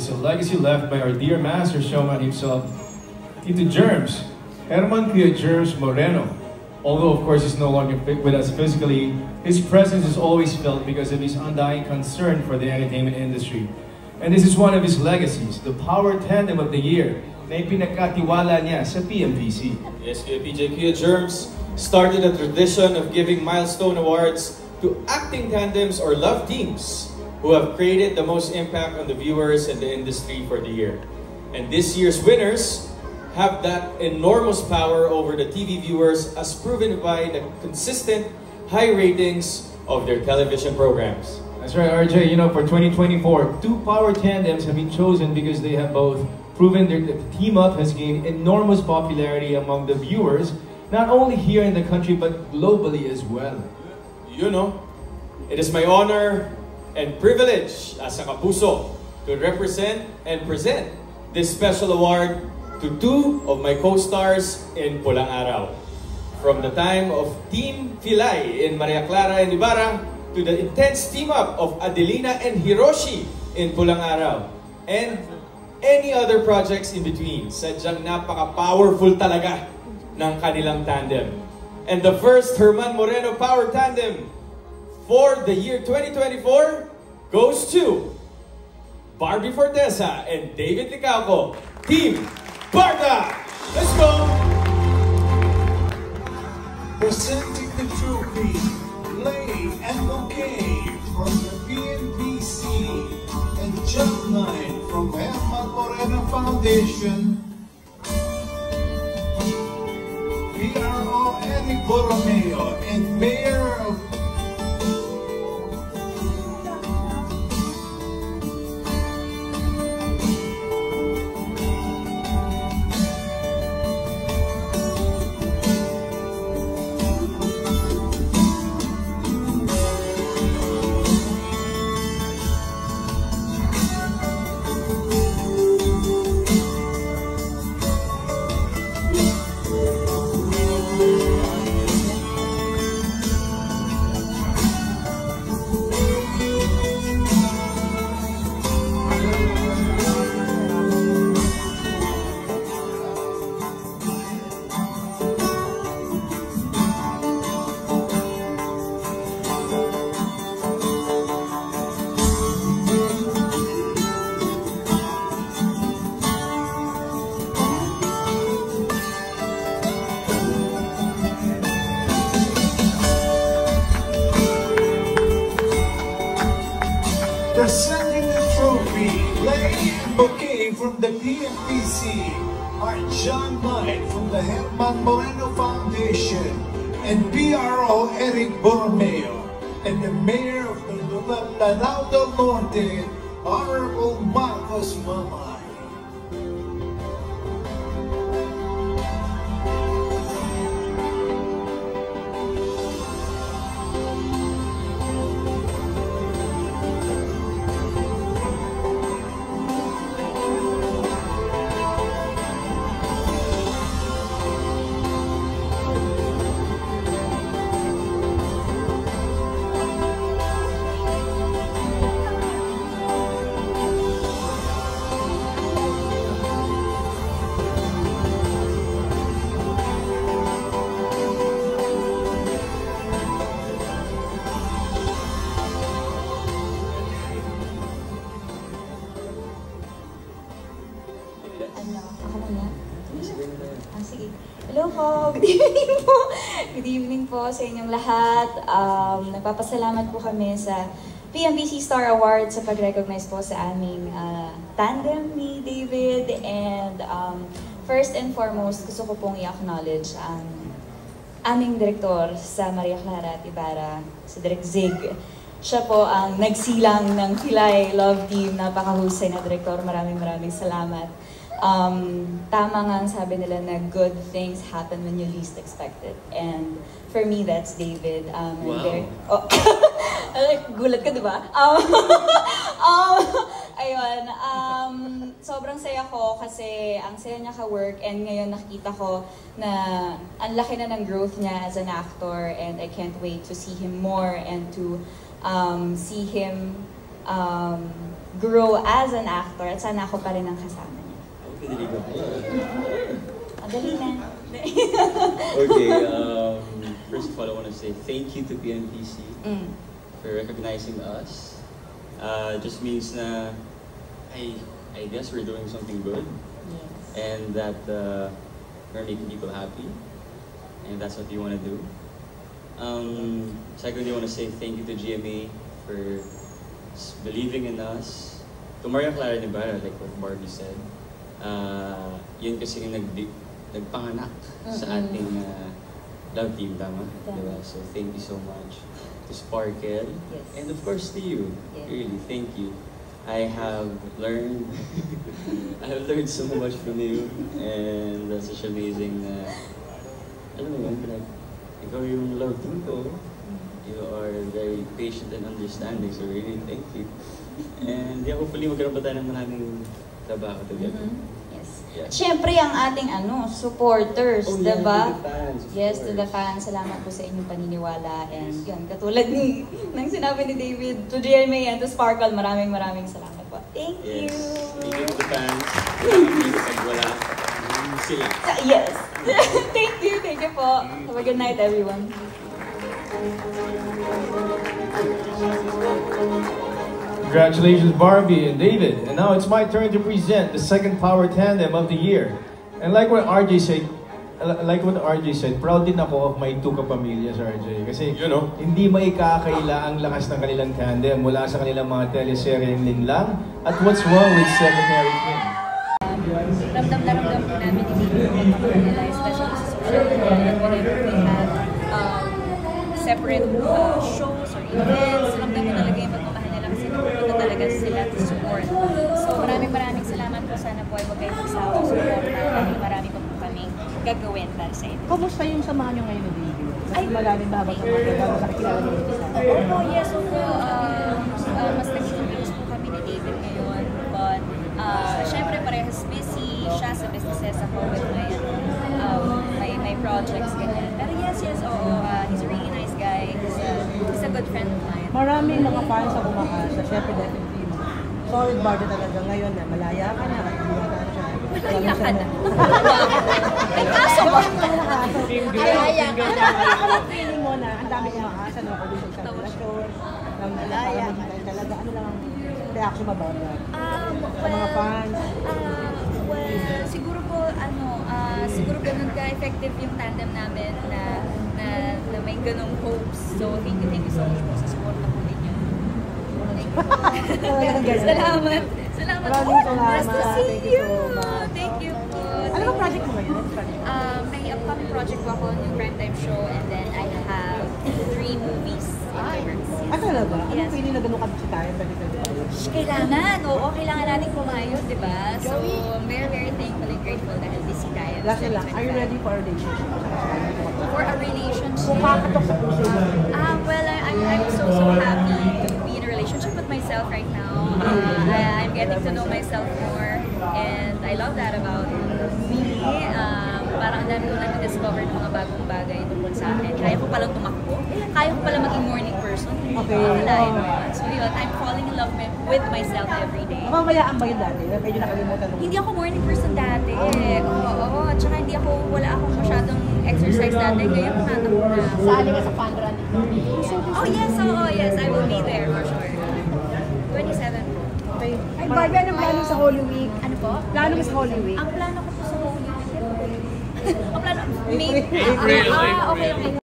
is a legacy left by our dear master showman himself, Tito Germs, Herman Kuya Germs Moreno. Although of course he's no longer with us physically, his presence is always felt because of his undying concern for the entertainment industry. And this is one of his legacies, the Power Tandem of the Year, na ipinagkatiwala niya sa PMPC. Yes, Kuya PJ, Kuya Germs started a tradition of giving milestone awards to acting tandems or love teams who have created the most impact on the viewers and the industry for the year. And this year's winners have that enormous power over the TV viewers as proven by the consistent high ratings of their television programs. That's right, RJ. You know, for 2024, two power tandems have been chosen because they have both proven the team up has gained enormous popularity among the viewers, not only here in the country but globally as well. You know, it is my honor and privilege as a kapuso to represent and present this special award to two of my co-stars in Pulang Araw. From the time of Team Filay in Maria Clara and Ibarra to the intense team-up of Adelina and Hiroshi in Pulang Araw and any other projects in between. Sadyang napaka-powerful talaga ng kanilang tandem. And the first Herman Moreno Power Tandem for the year 2024 goes to Barbie Fortesa and David Licauco, Team Barda! Let's go! Presenting the trophy, play and bouquet from the PNPC and Jump Night from Herman Moreno Foundation. PRO Eric Borromeo and Mayor of presenting the trophy, play and bouquet from the PNPC are John Knight from the Herman Moreno Foundation and PRO Eric Borromeo and the Mayor of the Lanao del Norte, Honorable Marcos Mamay. Sige. Hello po, good evening po. Good evening po sa inyong lahat. Nagpapasalamat po kami sa PMPC Star Award sa pag-recognize po sa aming tandem ni David. And first and foremost, gusto ko pong i-acknowledge ang aming direktor sa Maria Clara at Ibarra, si Direk Zig. Siya po ang nagsilang ng Filay Love Team. Napakahusay na direktor. Maraming salamat. Tama nga ang sabi nila na good things happen when you least expect it. And for me, that's David. Wow. Gulat ka, di ba? Ayun. Sobrang saya ko kasi ang saya niya ka-work and ngayon nakita ko na ang laki na ng growth niya as an actor and I can't wait to see him more and to see him grow as an actor at sana ako pa rin ang kasama niya. Pinili ka po. Madali na. Okay, first of all, I want to say thank you to PMPC for recognizing us. Just means na I guess we're doing something good. Yes. And that we're making people happy. And that's what you want to do. Secondly, I want to say thank you to GMA for believing in us. To Maria Clara Nibarra, like what Barbie said, yun kasi yung nagpanganak sa ating love team, tama? Diba? So thank you so much to Sparkle, yes. and of course to you. Yeah. Really, thank you. I have learned so much from you, and that's such amazing. Alam mo yun, like, ikaw yung love team ko. You are very patient and understanding, so really thank you. And yeah, hopefully magkaroon pa tayo ng maraming trabaho together. Yes. Yeah. Siyempre ang ating supporters, yeah, diba? to the fans, of Yes, to course. the fans. Salamat po sa inyong paniniwala. And yun, katulad ng sinabi ni David, to GMA and to Sparkle, maraming salamat po. Thank you! Yes. Thank you to the fans. Thank you pag wala sila. Yes! Thank you po. Have a good night, everyone. Congratulations, Barbie and David. And now it's my turn to present the second power tandem of the year. And like what RJ said, proud din ako of my two kapamilyas, RJ. Kasi, hindi maikakaila ang lakas ng kanilang tandem mula sa kanilang mga teleseryeng Linlang at What's Wrong with Secretary Kim. Ramdam na ramdam po namin ni David yung pagmamahal nila, especially sa social media. Whenever we have separate shows or events, ramdam ko talaga yung pagmamahal nila kasi napupunta talaga sila to support. So maraming salamat po. Sana po ay huwag kayong magsawa support dahil marami pa po kaming gagawin para sa inyo. Kumusta yung samahan nyo ngayon ni David? Mas malalim ba habang nakikilala niyo sa Opo, yes. Opo, mas nag-close po kami ni David ngayon. But, syempre parehas busy siya sa businesses, ako with my projects, ganyan. Pero yes, oo. He's a really nice guy. He's a good friend of mine. Maraming mga fans ang umaasa. Syempre, definitely. Solid Bardo talaga ngayon na malaya ka na at buwata siya. Malaya ka na. Ay, kaso ba? Malaya ka na. Anong feeling mo na ang dami umaasa na producer sa relasyon, ng malaya talaga, ano lang ang reaction mo about that? Sa mga fans? Well, siguro po, siguro ganun ka-effective yung tandem namin na may ganung hopes. So, thank you so much po sa support na po ninyo. Salamat. Maraming salamat. Nice to see Thank you you. so much. Thank you po. Ano ba project mo ngayon? May upcoming project po ako, yung primetime show, and then I have 3 movies in the works. Ah, talaga? Anong Yes. feeling na ganun ka tayo? Kailangan, oo, kailangan natin kumayod, di ba? So, I'm very thankful and grateful dahil busy tayo. Last na lang, are you ready for a relationship? For a relationship? Kung kakatok sa puso mo. Well, I'm so happy to be in a relationship with myself right now. I'm getting to know myself more, and I love that about me. Parang ang dami ko na-discover ng mga bagong bagay tungkol sa akin. Kaya ko palang tumakbo. Kaya ko palang maging morning person. Okay. Akalain mo yun. So yun, I'm falling in love with myself every day. Mamayaan ba yun dati? Medyo nakalimutan mo. Hindi ako morning person dati. Oo. Tsaka wala akong masyadong exercise dati. Ngayon, tumatakbo na. Sali ka sa fan run. Oh yes, I will be there for sure. 27 po. Okay. Ay, Barbie, anong plano sa Holy Week? Ano po? Plano mo sa Holy Week? Ang plano ko po sa Holy Week. Ang plano, May. April. Okay.